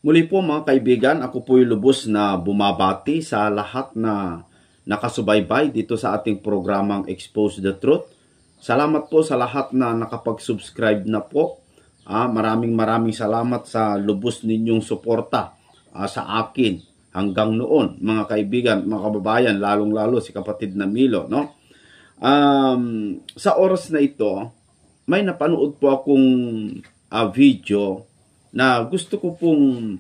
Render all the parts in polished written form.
Muli po mga kaibigan, ako po'y lubos na bumabati sa lahat na nakasubaybay dito sa ating programang Expose the Truth. Salamat po sa lahat na nakapag-subscribe na po. Maraming salamat sa lubos ninyong suporta sa akin hanggang noon mga kaibigan, mga kababayan, lalong-lalo si kapatid na Milo. No? Sa oras na ito, may napanood po akong video na gusto ko pong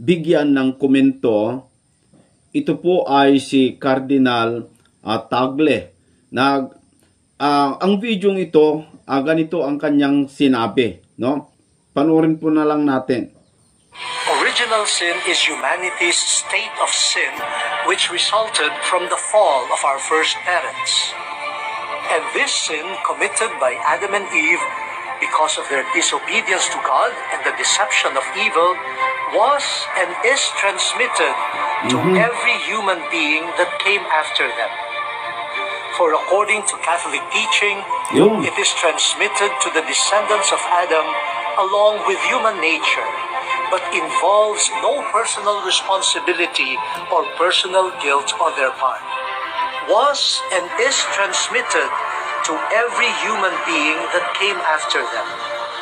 bigyan ng komento. Ito po ay si Cardinal Tagle. Ang video ito, ganito ang kanyang sinabi. No? Panoorin po na lang natin. Original sin is humanity's state of sin which resulted from the fall of our first parents. And this sin committed by Adam and Eve because of their disobedience to God and the deception of evil was and is transmitted to every human being that came after them. For according to Catholic teaching, it is transmitted to the descendants of Adam along with human nature, but involves no personal responsibility or personal guilt on their part. Was and is transmitted to every human being that came after them.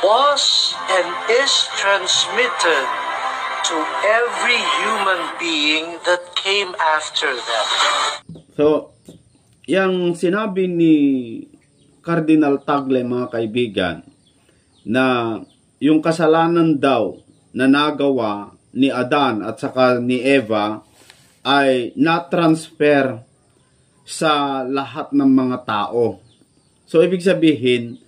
Was and is transmitted to every human being that came after them. So, yung sinabi ni Cardinal Tagle mga kaibigan, na yung kasalanan daw na nagawa ni Adan at saka ni Eva ay na-transfer sa lahat ng mga tao. So, ibig sabihin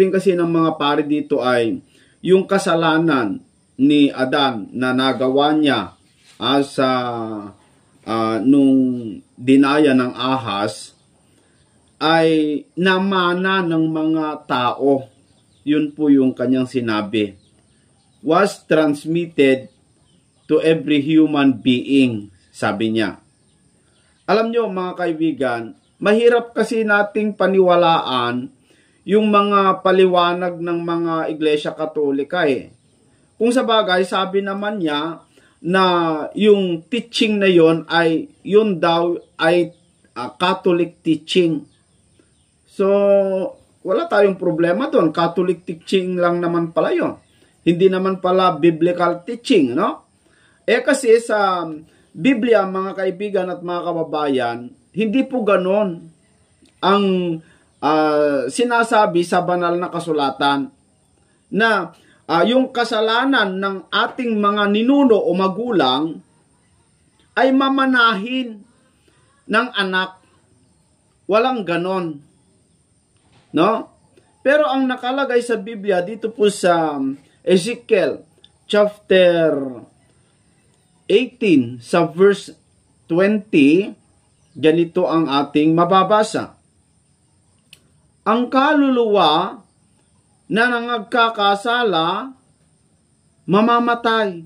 kasi ng mga pari dito ay yung kasalanan ni Adan na nagawa niya nung dinaya ng ahas ay namana ng mga tao. Yun po yung kanyang sinabi. Was transmitted to every human being, sabi niya. Alam nyo mga kaibigan, mahirap kasi nating paniwalaan yung mga paliwanag ng mga Iglesia Katolika eh. Kung sa bagay, sabi naman niya na yung teaching na yon ay yun daw ay Catholic teaching. So, wala tayong problema doon. Catholic teaching lang naman pala yun. Hindi naman pala biblical teaching, no? Kasi sa Biblia, mga kaibigan at mga kababayan, hindi po ganon ang sinasabi sa banal na kasulatan na yung kasalanan ng ating mga ninuno o magulang ay mamanahin ng anak. Walang ganon. No? Pero ang nakalagay sa Biblia dito po sa Ezekiel chapter 18 sa verse 20, ganito ang ating mababasa. Ang kaluluwa na nangagkakasala, mamamatay.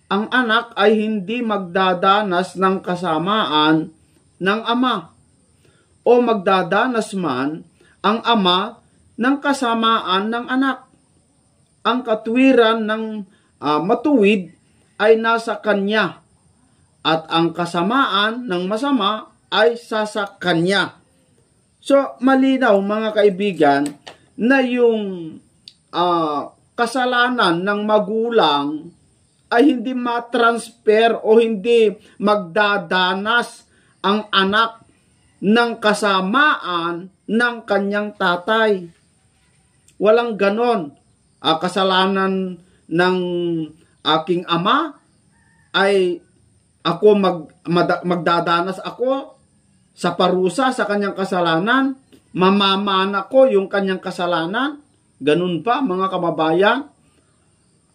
Ang anak ay hindi magdadanas ng kasamaan ng ama, o magdadanas man ang ama ng kasamaan ng anak. Ang katwiran ng matuwid ay nasa kanya, at ang kasamaan ng masama ay sa kanya. So, malinaw mga kaibigan na yung kasalanan ng magulang ay hindi matransfer o hindi magdadanas ang anak ng kasamaan ng kanyang tatay. Walang ganon. Kasalanan ng aking ama ay ako magdadanas ako sa parusa sa kanyang kasalanan, mamamana ko yung kanyang kasalanan. Ganun pa mga kababayan?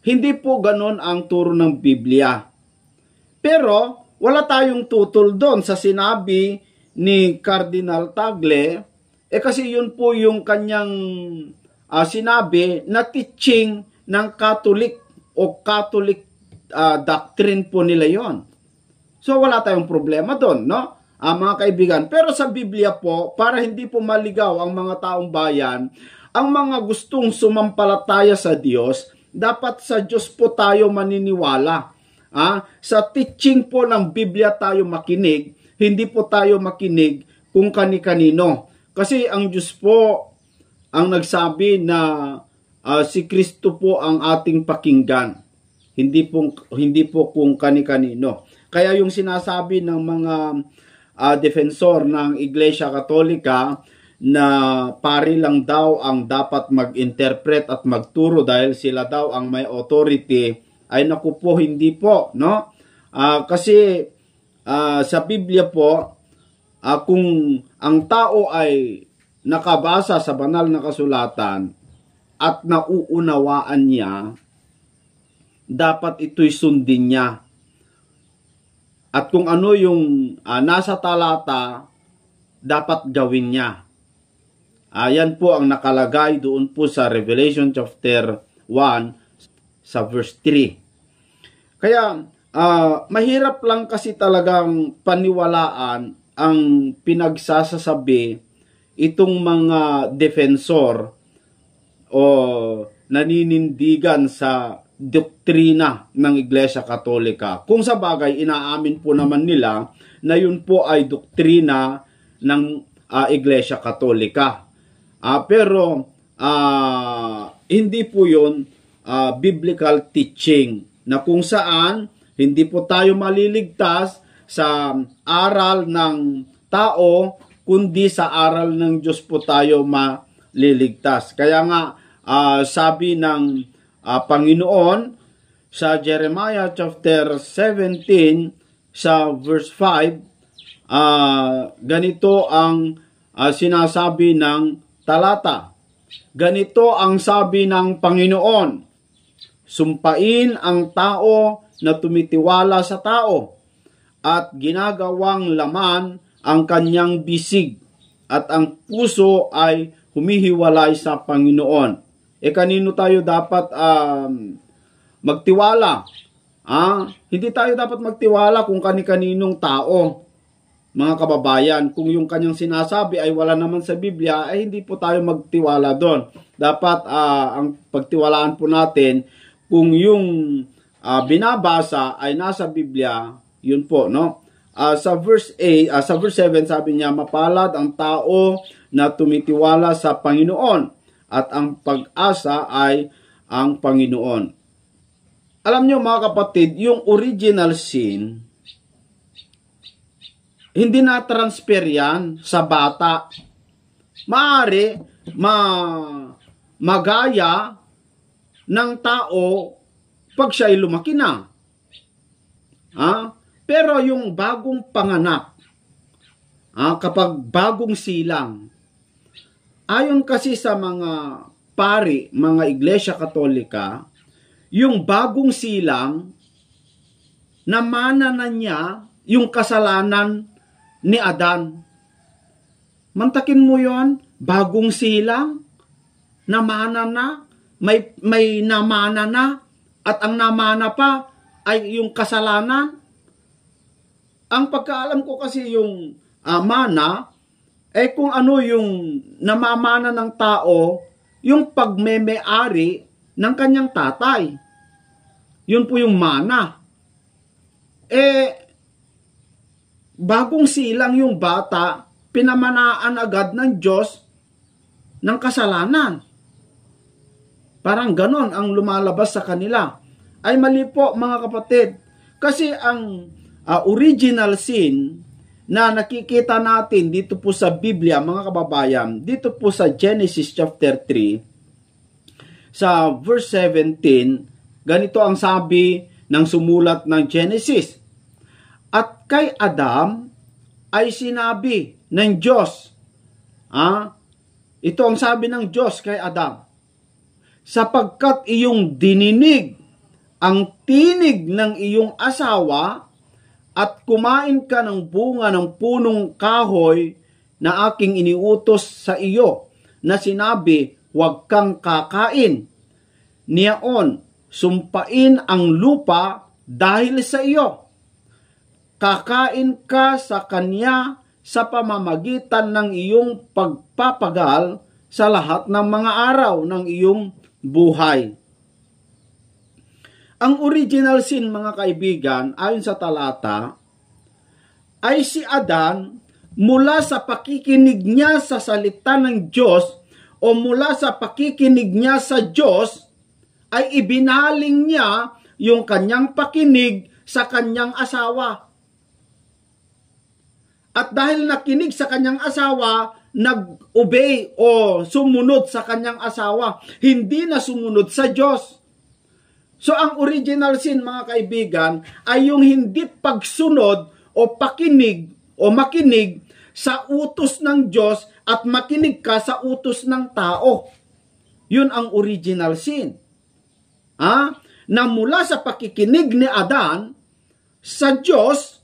Hindi po ganun ang turo ng Biblia. Pero wala tayong tutol doon sa sinabi ni Cardinal Tagle, kasi yun po yung kanyang sinabi na teaching ng Catholic o Catholic doctrine po nila yon. So wala tayong problema doon, no? Mga kaibigan. Pero sa Biblia po, para hindi po maligaw ang mga taong bayan, ang mga gustong sumampalataya sa Diyos dapat sa Diyos po tayo maniniwala. Sa teaching po ng Biblia tayo makinig, hindi po tayo makinig kung kani-kanino. Kasi ang Diyos po ang nagsabi na si Kristo po ang ating pakinggan. Hindi po kung kani-kanino. Kaya yung sinasabi ng mga defensor ng Iglesia Katolika na pari lang daw ang dapat mag-interpret at magturo dahil sila daw ang may authority, ay naku po, hindi po, no? Kasi sa Biblia po, kung ang tao ay nakabasa sa banal na kasulatan at nauunawaan niya, dapat ito'y sundin niya. At kung ano yung nasa talata, dapat gawin niya. Yan po ang nakalagay doon po sa Revelation chapter 1 sa verse 3. Kaya mahirap lang kasi talagang paniwalaan ang pinagsasasabi itong mga defensor o naninindigan sa doktrina ng Iglesia Katolika. Kung sa bagay, inaamin po naman nila na yun po ay doktrina ng Iglesia Katolika. Pero hindi po yun biblical teaching na kung saan hindi po tayo maliligtas sa aral ng tao, kundi sa aral ng Diyos po tayo maliligtas. Kaya nga, sabi ng Panginoon sa Jeremiah chapter 17 sa verse 5, ganito ang sinasabi ng talata. Ganito ang sabi ng Panginoon, sumpain ang tao na tumitiwala sa tao at ginagawang laman ang kanyang bisig at ang puso ay humihiwalay sa Panginoon. Kanino tayo dapat magtiwala? Hindi tayo dapat magtiwala kung kani-kaninong tao, mga kababayan. Kung yung kanyang sinasabi ay wala naman sa Biblia, ay hindi po tayo magtiwala doon. Dapat ang pagtiwalaan po natin kung yung binabasa ay nasa Biblia, yun po, no? Sa verse 7 sabi niya, mapalad ang tao na tumitiwala sa Panginoon at ang pag-asa ay ang Panginoon. Alam niyo mga kapatid, yung original sin, hindi na transfer yan sa bata. Maaari magaya ng tao pag siya'y lumaki na. Pero yung bagong panganak, kapag bagong silang, ayon kasi sa mga pari, mga Iglesia Katolika, yung bagong silang, namana na niya yung kasalanan ni Adan. Mantakin mo yon, bagong silang, namana na, may namana na, at ang namana pa ay yung kasalanan. Ang pagkaalam ko kasi yung mana, kung ano yung namamana ng tao, yung pagmeme-ari ng kanyang tatay. Yun po yung mana. Bagong silang yung bata, pinamanaan agad ng Diyos ng kasalanan. Parang ganon ang lumalabas sa kanila. Ay mali po mga kapatid. Kasi ang original sin na nakikita natin dito po sa Biblia, mga kababayan, dito po sa Genesis chapter 3, sa verse 17, ganito ang sabi ng sumulat ng Genesis. At kay Adam ay sinabi ng Diyos, ito ang sabi ng Diyos kay Adam, sapagkat iyong dininig ang tinig ng iyong asawa at kumain ka ng bunga ng punong kahoy na aking iniutos sa iyo, na sinabi, huwag kang kakain. Niyaon, sumpain ang lupa dahil sa iyo. Kakain ka sa kanya sa pamamagitan ng iyong pagpapagal sa lahat ng mga araw ng iyong buhay. Ang original sin, mga kaibigan, ayon sa talata, ay si Adan mula sa pakikinig niya sa salita ng Diyos o mula sa pakikinig niya sa Diyos ay ibinaling niya yung kanyang pakinig sa kanyang asawa. At dahil nakinig sa kanyang asawa, nag-obey o sumunod sa kanyang asawa, hindi na sumunod sa Diyos. So ang original sin, mga kaibigan, ay yung hindi pagsunod o pakinig o makinig sa utos ng Diyos at makinig ka sa utos ng tao. Yun ang original sin. Na mula sa pakikinig ni Adan sa Diyos,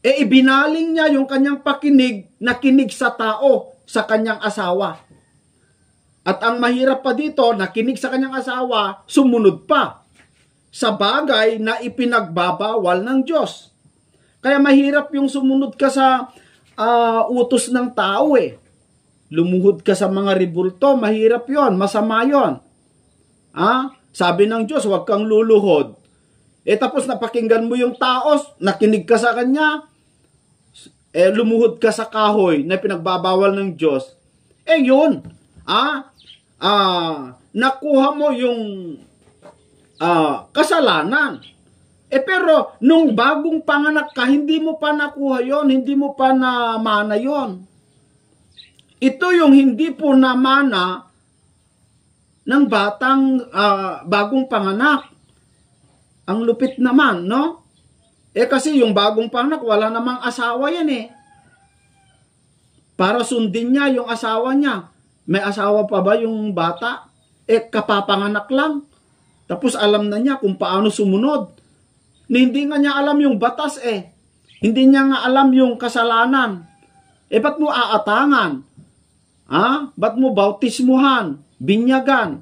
ibinaling niya yung kanyang pakinig na kinig sa tao, sa kanyang asawa. At ang mahirap pa dito, nakinig sa kanyang asawa, sumunod pa sa bagay na ipinagbabawal ng Diyos. Kaya mahirap yung sumunod ka sa utos ng tao eh. Lumuhod ka sa mga ribulto, mahirap yon, masama yon. Sabi ng Diyos, huwag kang luluhod. Tapos napakinggan mo yung taos, nakinig ka sa kanya, lumuhod ka sa kahoy na pinagbabawal ng Diyos. Yun. Nakuha mo yung kasalanan. Pero nung bagong panganak ka, hindi mo pa nakuha yon, hindi mo pa namana yon. Ito yung hindi po namana ng batang bagong panganak. Ang lupit naman, no? Kasi yung bagong panganak, wala namang asawa yan eh. Para sundin niya yung asawa niya. May asawa pa ba yung bata? Kapapanganak lang. Tapos alam na niya kung paano sumunod. Hindi nga niya alam yung batas eh. Hindi niya nga alam yung kasalanan. Ba't mo aatangan? Ba't mo bautismuhan? Binyagan?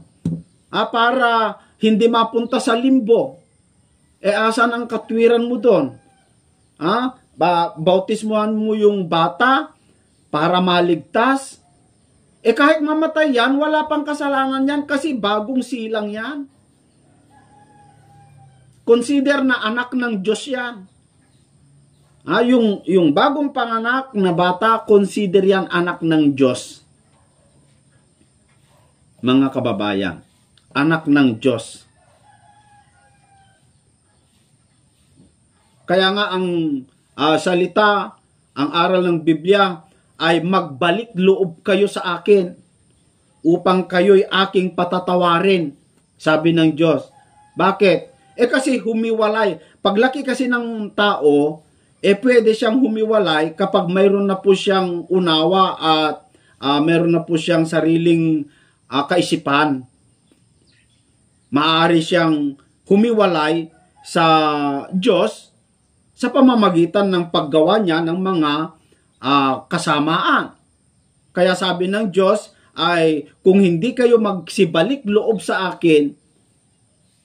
Para hindi mapunta sa limbo. Asan ang katwiran mo doon? Bautismuhan mo yung bata para maligtas? Kahit mamatay yan, wala pang kasalanan yan kasi bagong silang yan. Consider na anak ng Diyos yan. Yung bagong panganak na bata, consider yan anak ng Diyos. Mga kababayan, anak ng Diyos. Kaya nga ang salita, ang aral ng Biblia ay magbalik loob kayo sa akin upang kayo'y aking patatawarin, sabi ng Diyos. Bakit? Kasi humiwalay. Paglaki kasi ng tao, pwede siyang humiwalay kapag mayroon na po siyang unawa at mayroon na po siyang sariling kaisipan. Maaari siyang humiwalay sa Diyos sa pamamagitan ng paggawa niya ng mga kasamaan. Kaya sabi ng Diyos ay kung hindi kayo magsibalik loob sa akin,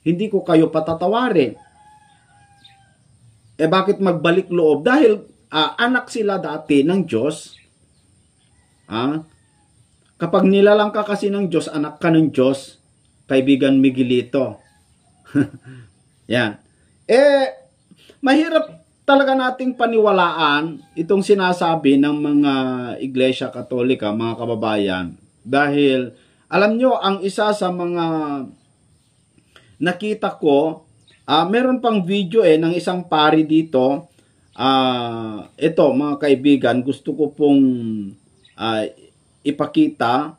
hindi ko kayo patatawarin. Bakit magbalik loob? Dahil anak sila dati ng Diyos. Kapag nilalang ka kasi ng Diyos, anak ka ng Diyos, kaibigan Miguelito. Yan. Mahirap talaga nating paniwalaan itong sinasabi ng mga Iglesia Katolika, mga kababayan. Dahil, alam nyo, ang isa sa mga nakita ko, meron pang video ng isang pari dito. Ito, mga kaibigan, gusto ko pong ipakita.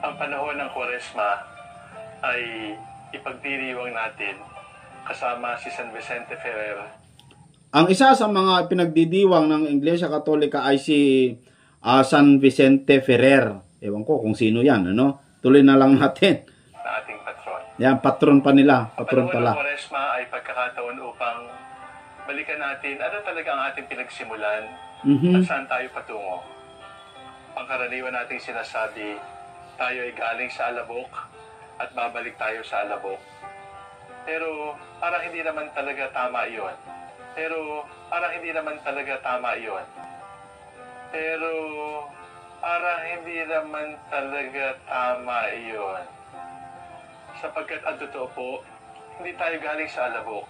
Ang panahon ng Kwaresma ay ipagdiriwang natin kasama si San Vicente Ferrer. Ang isa sa mga pinagdidiwang ng Iglesia Katolika ay si San Vicente Ferrer. Ewan ko kung sino yan, ano? Tuloy na lang natin. Na ating patron. Yan, patron pa nila. Patron pala. Ang panahon ng Kwaresma ay pagkakataon upang balikan natin ano talaga ang ating pinagsimulan at saan tayo patungo. Pangkaraniwan nating sinasabi, tayo ay galing sa alabok at babalik tayo sa alabok. Pero parang hindi naman talaga tama iyon. Pero parang hindi naman talaga tama iyon. Pero parang hindi naman talaga tama iyon. sapagkat ang totoo po, hindi tayo galing sa alabok.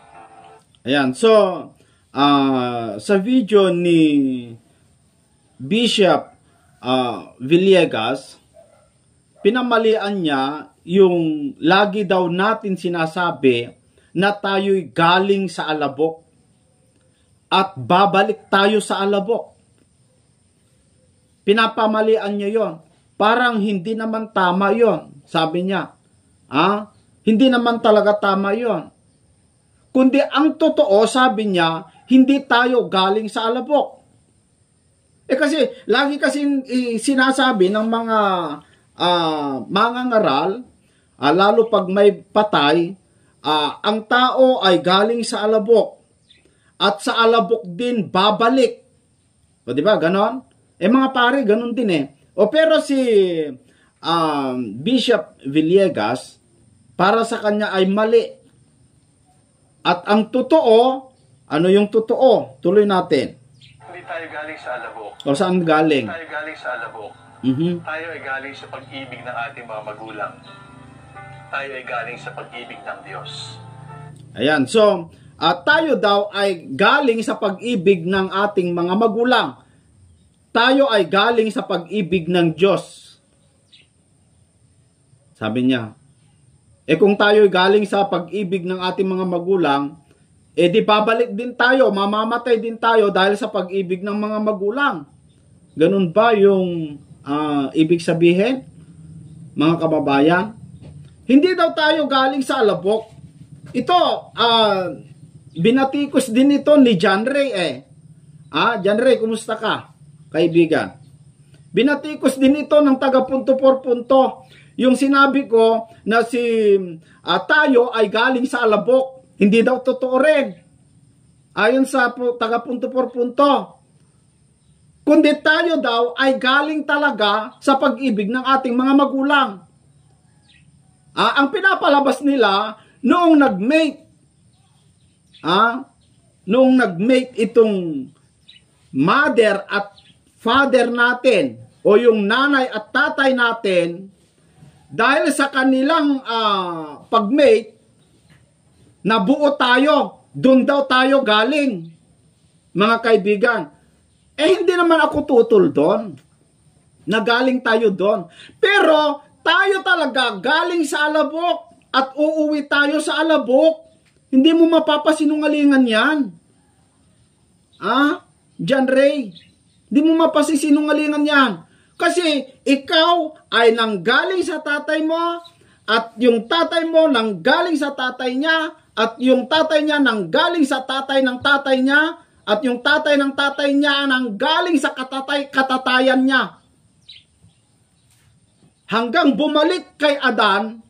Ayan, so, sa video ni Bishop Villegas, pinamalian niya yung lagi daw natin sinasabi na tayo'y galing sa alabok at babalik tayo sa alabok. Pinapamalian niya yon. Parang hindi naman tama yon, sabi niya. Hindi naman talaga tama yon. Kundi ang totoo, sabi niya, hindi tayo galing sa alabok. Kasi, lagi kasing sinasabi ng mga mangangaral, lalo pag may patay, ang tao ay galing sa alabok. At sa alabok din babalik. O diba, ganon? Mga pare, ganon din pero si Bishop Villegas, para sa kanya ay mali. At ang totoo, ano yung totoo? Tuloy natin. Hindi tayo galing sa alabok. O saan galing? Hindi tayo galing sa alabok. Tayo ay galing sa pag-ibig ng ating mga magulang. Tayo ay galing sa pag-ibig ng Diyos. Ayan, so, tayo daw ay galing sa pag-ibig ng ating mga magulang. Tayo ay galing sa pag-ibig ng Diyos. Sabi niya. Kung tayo ay galing sa pag-ibig ng ating mga magulang, di babalik din tayo, mamamatay din tayo dahil sa pag-ibig ng mga magulang. Ganun ba yung ibig sabihin, mga kababayan? Hindi daw tayo galing sa alabok. Ito, binatikos din ito ni John Ray John Ray, kumusta ka, kaibigan? Binatikos din ito ng taga Punto por Punto. Yung sinabi ko na tayo ay galing sa alabok. Hindi daw totoo rin. Ayon sa taga Punto por Punto. Kundi tayo daw ay galing talaga sa pag-ibig ng ating mga magulang. Ang pinapalabas nila noong nag-mate. Noong nag-mate itong mother at father natin o yung nanay at tatay natin, dahil sa kanilang pag-mate, nabuo tayo. Doon daw tayo galing. Mga kaibigan. Hindi naman ako tutol doon. Nagaling tayo doon. Pero tayo talaga galing sa alabok at uuwi tayo sa alabok. Hindi mo mapapasinungalingan yan. John Ray. Hindi mo mapapasinungalingan yan. Kasi ikaw ay nanggaling sa tatay mo at yung tatay mo nanggaling sa tatay niya at yung tatay niya nanggaling sa tatay ng tatay niya at yung tatay ng tatay niya nanggaling sa katatayan niya. Hanggang bumalik kay Adan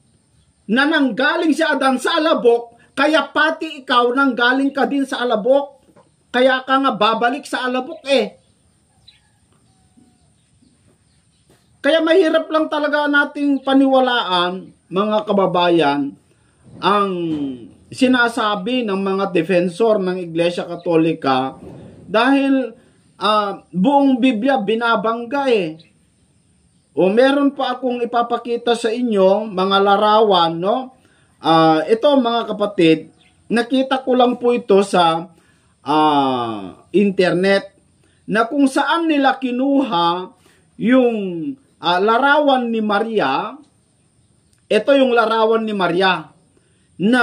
na nanggaling si Adan sa alabok, kaya pati ikaw nanggaling ka din sa alabok. Kaya ka nga babalik sa alabok Kaya mahirap lang talaga nating paniwalaan, mga kababayan, ang sinasabi ng mga defensor ng Iglesia Katolika dahil buong Biblia binabangga O meron pa akong ipapakita sa inyo, mga larawan, no? Ito mga kapatid, nakita ko lang po ito sa internet na kung saan nila kinuha yung larawan ni Maria. Ito yung larawan ni Maria na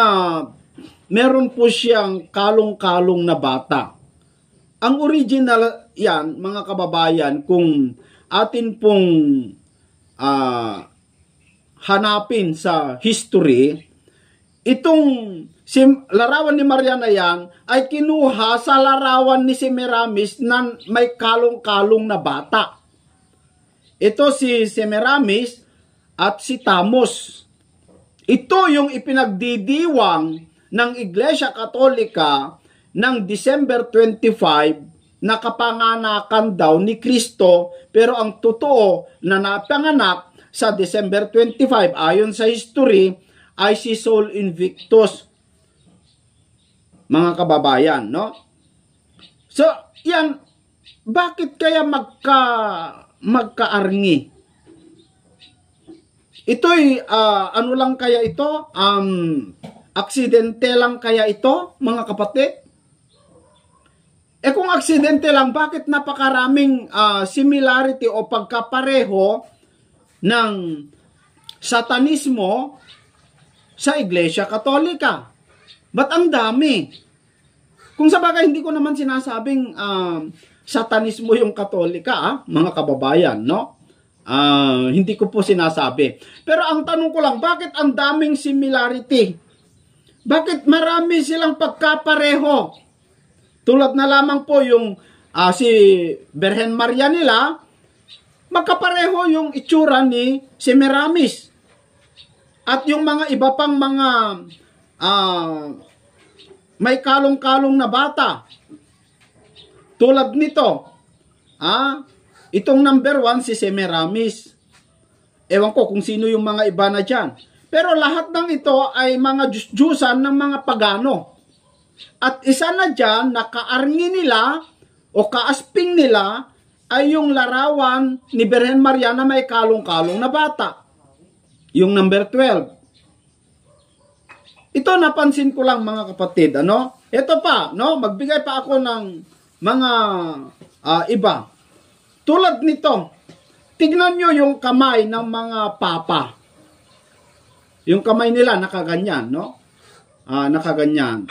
meron po siyang kalong-kalong na bata. Ang original yan, mga kababayan, kung atin pong hanapin sa history, itong larawan ni Maria na yan ay kinuha sa larawan ni Semiramis na may kalong-kalong na bata. Ito si Semiramis at si Thamos. Ito yung ipinagdidiwang ng Iglesia Katolika ng December 25 na kapanganakan daw ni Kristo, pero ang totoo na napanganak sa December 25 ayon sa history ay si Sol Invictus, mga kababayan, no? So, yan, bakit kaya magkaarngi? ito'y ano lang kaya ito? Aksidente lang kaya ito, mga kapatid? Kung aksidente lang, bakit napakaraming similarity o pagkapareho ng satanismo sa Iglesia Katolika? Ba't ang dami? Kung sa bagay, hindi ko naman sinasabing satanismo yung Katolika, mga kababayan, no? Hindi ko po sinasabi. Pero ang tanong ko lang, bakit ang daming similarity? Bakit marami silang pagkapareho? Tulad na lamang po yung si Birhen Maria nila, magkapareho yung itsura ni Semiramis. At yung mga iba pang mga may kalong-kalong na bata. Tulad nito, itong number 1 si Semiramis. Ewan ko kung sino yung mga iba na dyan. Pero lahat ng ito ay mga Diyos-Diyusan ng mga pagano. At isa na dyan, nakaarngi nila o kaasping nila ay yung larawan ni Birhen Maria na may kalong-kalong na bata. Yung number 12. Ito napansin ko lang, mga kapatid, ano? Ito pa, no? Magbigay pa ako ng mga iba. Tulad nito, tignan nyo yung kamay ng mga papa. Yung kamay nila nakaganyan, no? Nakaganyan.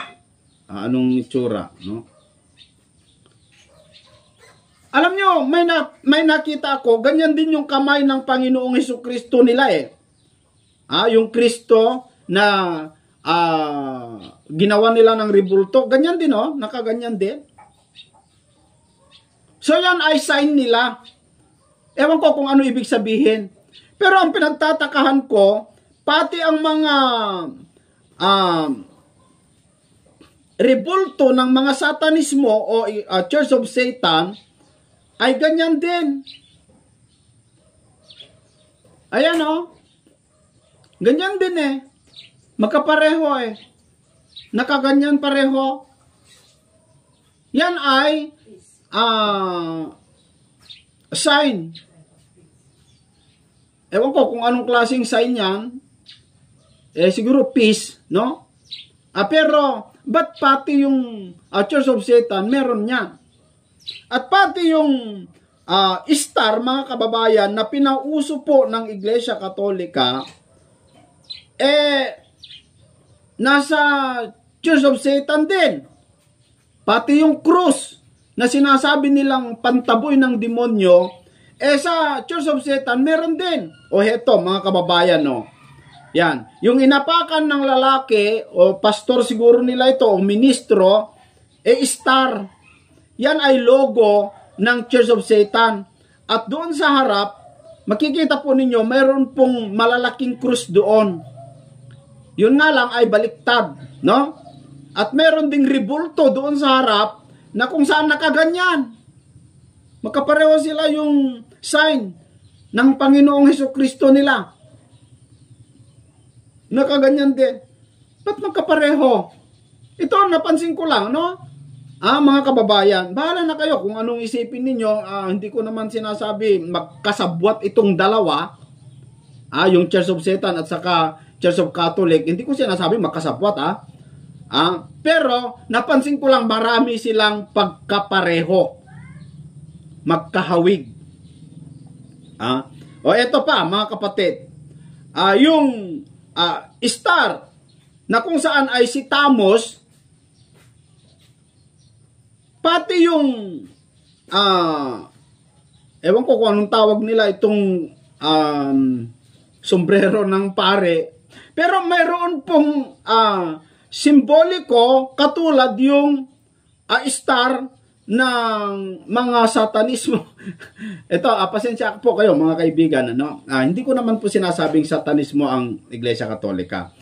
Anong itsura, no? Alam nyo, may nakita ako, ganyan din yung kamay ng Panginoong Hesukristo nila yung Kristo na ginawa nila ng rebulto, ganyan din, nakaganyan din. So yan ay sign nila. Ewan ko kung ano ibig sabihin. Pero ang pinagtatakahan ko, pati ang mga rebulto ng mga satanismo o Church of Satan ay ganyan din. Ayan ganyan din magkapareho nakaganyan pareho. Yan ay sign. Ewan ko kung anong klaseng sign yan. Siguro peace, no? Pero ba't pati yung Church of Satan meron yan? At pati yung star, mga kababayan, na pinauso po ng Iglesia Katolika, nasa Church of Satan din. Pati yung cross na sinasabi nilang pantaboy ng demonyo, sa Church of Satan meron din. O heto, mga kababayan, yan. Yung inapakan ng lalaki, o pastor siguro nila ito, o ministro, star. Yan ay logo ng Church of Satan. At doon sa harap, makikita po ninyo, mayroon pong malalaking krus doon. Yun nga lang ay baliktad, no? At meron ding rebulto doon sa harap na kung saan nakaganyan. Magkapareho sila yung sign ng Panginoong Hesukristo nila. Nakaganyan din. Ba't magkapareho? Ito, napansin ko lang, no? Mga kababayan, bahala na kayo kung anong isipin ninyo. Hindi ko naman sinasabi magkasabwat itong dalawa. Yung Church of Satan at saka Church of Catholic. Hindi ko sinasabi magkasabwat, pero napansin ko lang marami silang pagkapareho. Magkahawig. Ito pa, mga kapatid. Yung star na kung saan ay si Tamos, pati yung ewan ko kung anong tawag nila itong sombrero ng pare, pero mayroon pong simboliko katulad yung star ng mga satanismo. Ito, pasensya po kayo mga kaibigan, hindi ko naman po sinasabing satanismo ang Iglesia Katolika.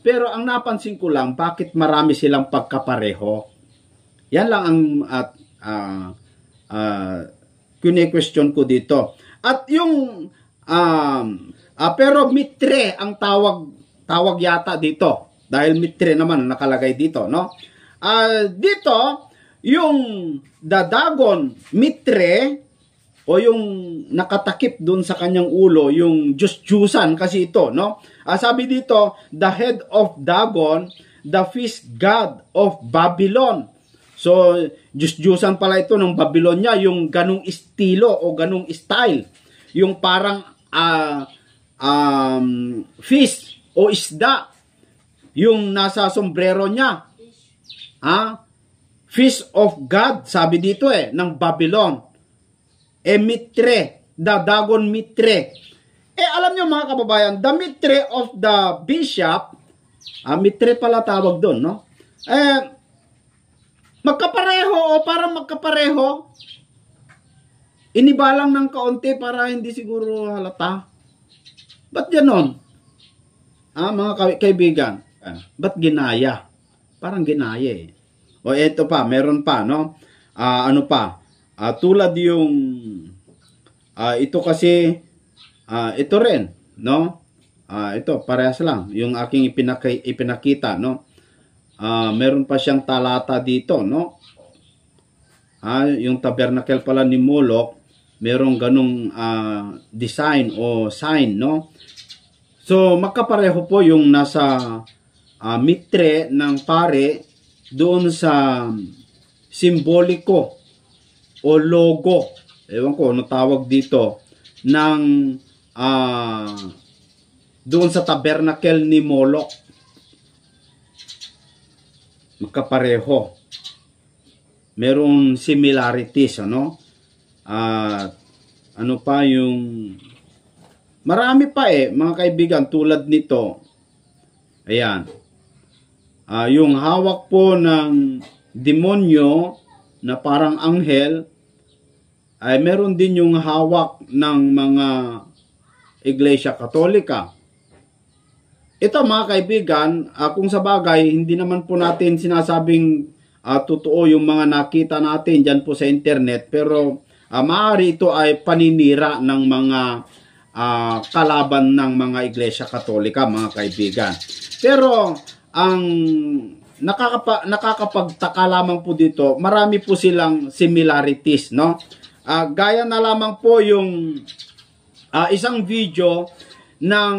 Pero ang napansin ko lang, bakit marami silang pagkapareho? Yan lang ang kine-question ko dito. At yung pero mitre ang tawag yata dito. Dahil mitre naman nakalagay dito, no? Dito yung the Dagon mitre o yung nakatakip dun sa kanyang ulo, yung Diyos-Diyusan kasi ito, no? Sabi dito, the head of Dagon, the fish god of Babylon. So, Diyos-Diyusan pala ito ng Babylonia, yung ganung estilo o ganung style. Yung parang fish o isda, yung nasa sombrero niya. Fish of God, sabi dito ng Babylon. Mitre, the Dagon Mitre. Alam nyo mga kababayan, the Mitre of the bishop, Mitre pala tawag doon, no? Magkapareho o parang magkapareho. Inibalang ng kaunti para hindi siguro halata. Ba't ganon? Mga kaibigan, ba't ginaya? Parang ginaya O eto pa, meron pa, no? Ano pa? Tulad yung ito kasi ito rin, no? Ito parehas lang yung aking ipinakita, no? Meron pa siyang talata dito, no? Yung tabernacle pala ni Moloch, merong ganung design o sign, no? So magkapareho po yung nasa mitre ng pare doon sa simboliko o logo, ewan ko ano tawag dito, ng doon sa tabernacle ni Moloch. Magkapareho. Merong similarities, ano? Ano pa yung marami pa mga kaibigan, tulad nito. Ayan. Yung hawak po ng demonyo na parang anghel, ay meron din yung hawak ng mga Iglesia Katolika. Ito mga kaibigan, kung sa bagay, hindi naman po natin sinasabing totoo yung mga nakita natin dyan po sa internet, pero maaari ito ay paninira ng mga kalaban ng mga Iglesia Katolika, mga kaibigan. Pero ang nakakapagtaka lamang po dito, marami po silang similarities, no? Gaya na lamang po yung isang video ng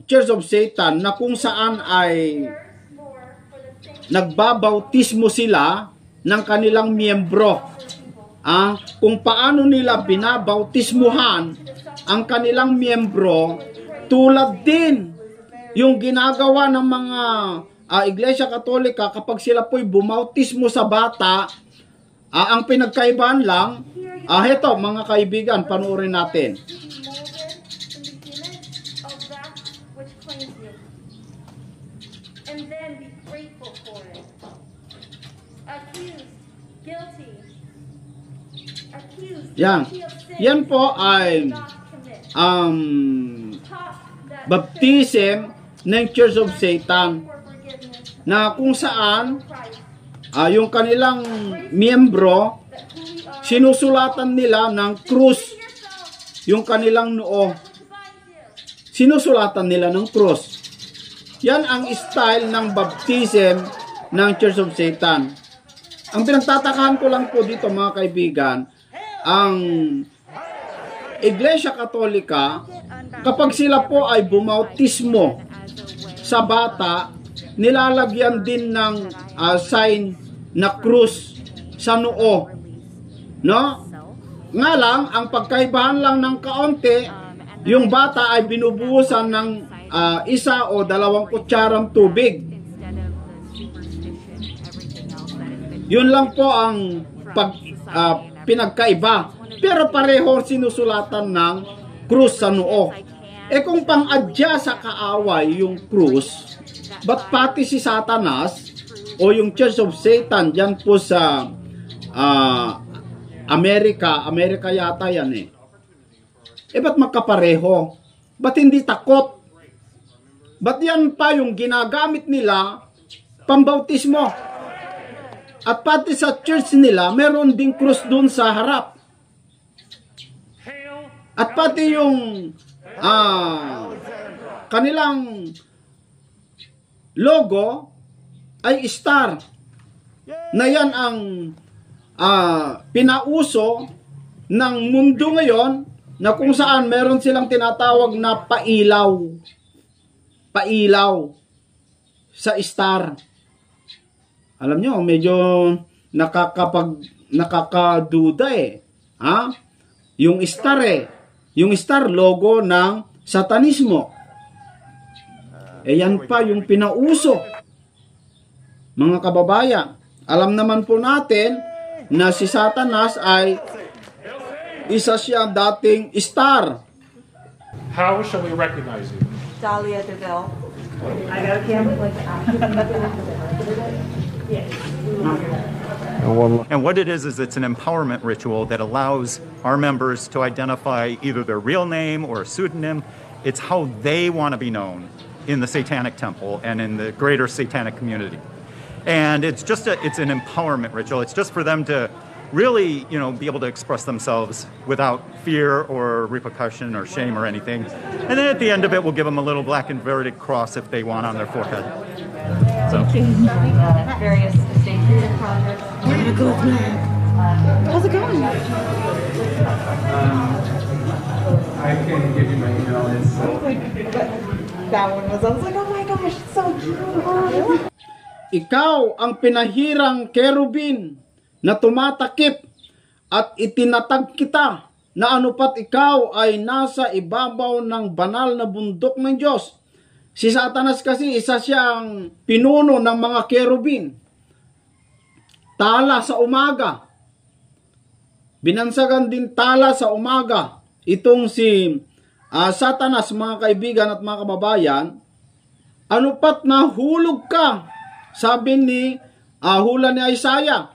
Church of Satan na kung saan ay nagbabautismo sila ng kanilang miyembro. Kung paano nila binabautismuhan ang kanilang miyembro, tulad din yung ginagawa ng mga Iglesia Katolika kapag sila po'y bumautismo sa bata. Ang pinagkaibahan lang, heto mga kaibigan, panoorin natin. Yan po ay baptism ng Church of Satan, na kung saan yung kanilang miyembro, sinusulatan nila ng krus yung kanilang noo. Sinusulatan nila ng krus. Yan ang style ng baptism ng Church of Satan. Ang pinagtatakahan ko lang po dito mga kaibigan, ang Iglesia Katolika, kapag sila po ay bumautismo sa bata, nilalagyan din ng sign na krus sa noo, no? Nga lang, ang pagkaibahan lang ng kaunti, yung bata ay binubuhusan ng 1 o 2 kutsarang tubig. Yun lang po ang pinagkaiba. Pero pareho sinusulatan ng krus sa noo. Kung pang-adya sa kaaway yung krus, ba't pati si Satanas o yung Church of Satan dyan po sa Amerika yata yan ba't magkapareho? Ba't hindi takot? Ba't yan pa yung ginagamit nila pambautismo? At pati sa church nila, meron ding krus dun sa harap. At pati yung kanilang logo ay star. Na yan ang pinauso ng mundo ngayon na kung saan meron silang tinatawag na pailaw. Pailaw sa star. Alam nyo, medyo nakakaduda eh. Ha? Yung star eh. Yung star, logo ng satanismo. Eh yan pa yung pinauso. Mga kababayan, alam naman po natin na si Satanas ay isa siya dating star. How shall we recognize you? Dahlia DeVille. I got a camera like And what it is it's an empowerment ritual that allows our members to identify either their real name or a pseudonym. It's how they want to be known in the Satanic Temple and in the greater Satanic community. And it's an empowerment ritual. It's just for them to really, be able to express themselves without fear or repercussion or shame or anything. And then at the end of it, we'll give them a little black inverted cross if they want on their forehead. So. Various estate projects. We're gonna go with Matt. How's it going? I can give you my email. It's That one was, I was like, oh my gosh, it's so cute. Ikaw ang pinahirang kerubin na tumatakip at itinatag kita na anupat ikaw ay nasa ibabaw ng banal na bundok ng Diyos. Si Satanas kasi isa siyang pinuno ng mga kerubin. Tala sa umaga. Binansagan din tala sa umaga. Itong si Satanas, mga kaibigan at mga kababayan, anupat na hulog ka. Sabi ni hula ni Isaiah,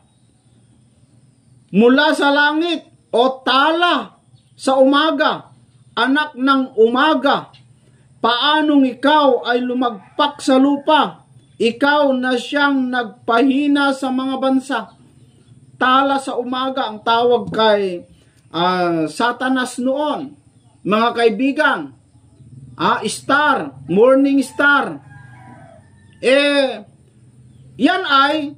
mula sa langit o tala sa umaga, anak ng umaga, paanong ikaw ay lumagpak sa lupa? Ikaw na siyang nagpahina sa mga bansa. Tala sa umaga ang tawag kay Satanas noon. Mga kaibigan, star, morning star. Yan ay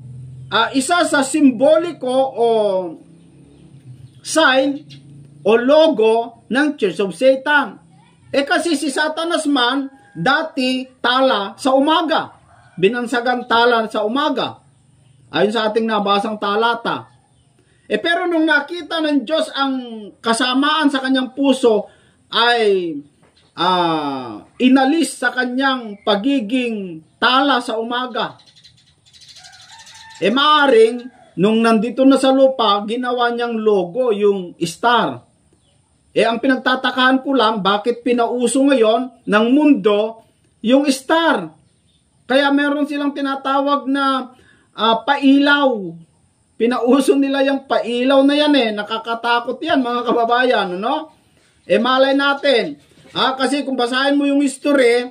isa sa simboliko o sign o logo ng Church of Satan. Kasi si Satanas man, dati tala sa umaga. Binansagan tala sa umaga. Ayon sa ating nabasang talata. Pero nung nakita ng Diyos ang kasamaan sa kanyang puso, ay inalis sa kanyang pagiging tala sa umaga. Maaring, nung nandito na sa lupa, ginawa niyang logo, yung star. Ang pinagtatakahan ko lang, bakit pinauso ngayon ng mundo yung star? Kaya meron silang tinatawag na pailaw. Pinauso nila yung pailaw na yan Nakakatakot yan, mga kababayan, no? Malay natin. Kasi kung basahin mo yung history,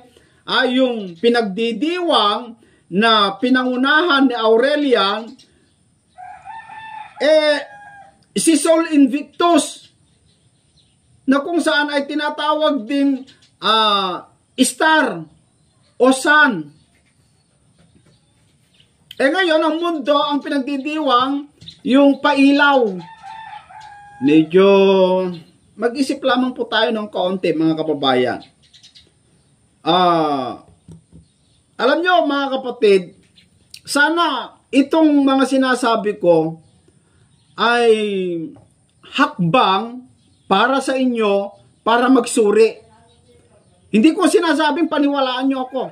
yung pinagdidiwang na pinangunahan ni Aurelian, si Sol Invictus, na kung saan ay tinatawag din star o sun. Ngayon, ang mundo, ang pinagdidiwang, yung pailaw. Medyo mag-isip lamang po tayo ng kaunti, mga kababayan. Alam nyo, mga kapatid, sana itong mga sinasabi ko ay hakbang para sa inyo, para magsuri. Hindi ko sinasabing paniwalaan nyo ako.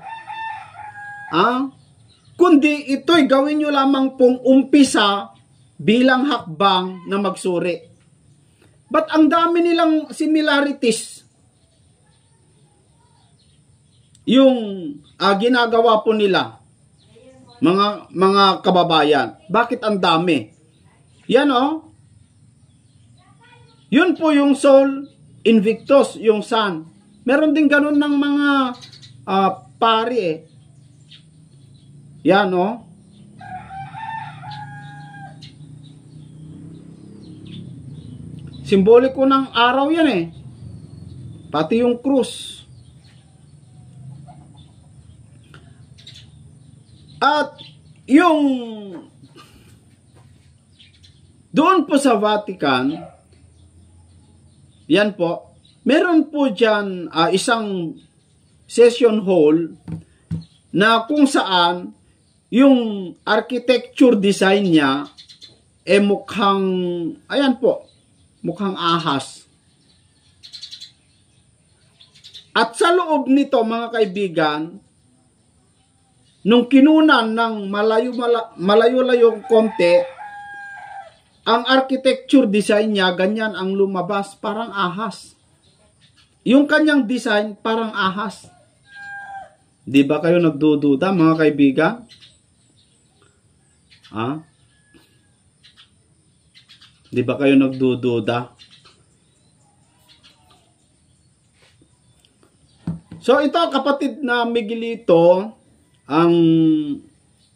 Kundi ito'y gawin nyo lamang pong umpisa bilang hakbang na magsuri. But ang dami nilang similarities. Yung ginagawa po nila, mga kababayan. Bakit ang dami? Yan Yun po yung Sol Invictus, yung sun. Meron din ganun ng mga pari Yan Simboliko ng araw yan Pati yung krus. At yung doon po sa Vatican, Yan po. Meron po dyan isang session hall na kung saan yung architecture design niya mukhang, ayan po, mukhang ahas. At sa loob nito, mga kaibigan, nung kinunan ng malayo-layong konti, ang architecture design niya, ganyan ang lumabas, parang ahas. Yung kanyang design, parang ahas. Di ba kayo nagdududa, mga kaibigan? Di ba kayo nagdududa? So ito, kapatid na Miguelito, ang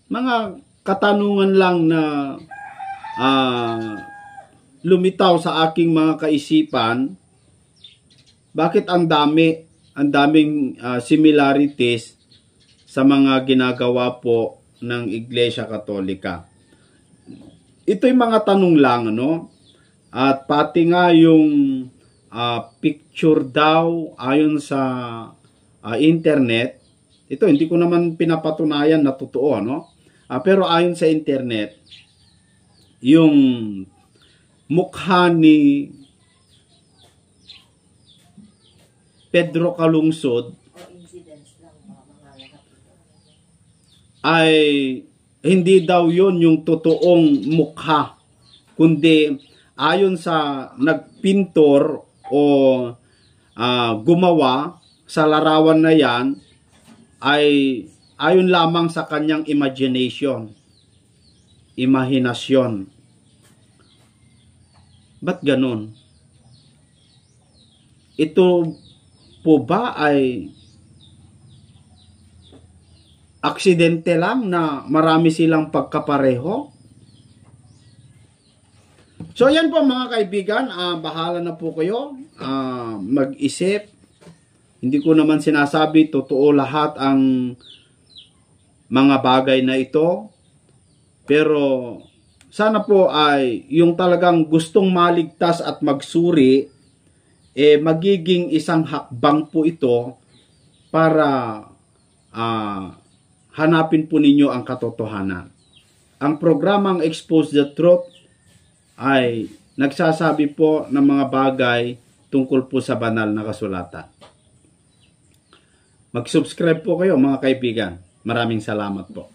mga katanungan lang na lumitaw sa aking mga kaisipan. Bakit ang daming similarities sa mga ginagawa po ng Iglesia Katolika? Ito'y mga tanong lang, ano? At pati nga yung picture daw ayon sa internet, ito hindi ko naman pinapatunayan na totoo, ano? Pero ayon sa internet, yung mukha ni Pedro Calungsod ay hindi daw yun yung totoong mukha, kundi ayon sa nagpintor o gumawa sa larawan na yan, ay ayon lamang sa kanyang imaginasyon. Ba't ganun? Ito po ba ay aksidente lang na marami silang pagkapareho? So yan po mga kaibigan, bahala na po kayo mag-isip. Hindi ko naman sinasabi totoo lahat ang mga bagay na ito. Pero sana po ay yung talagang gustong maligtas at magsuri, magiging isang hakbang po ito para hanapin po ninyo ang katotohanan. Ang programang Expose the Truth ay nagsasabi po ng mga bagay tungkol po sa banal na kasulatan. Mag-subscribe po kayo mga kaibigan. Maraming salamat po.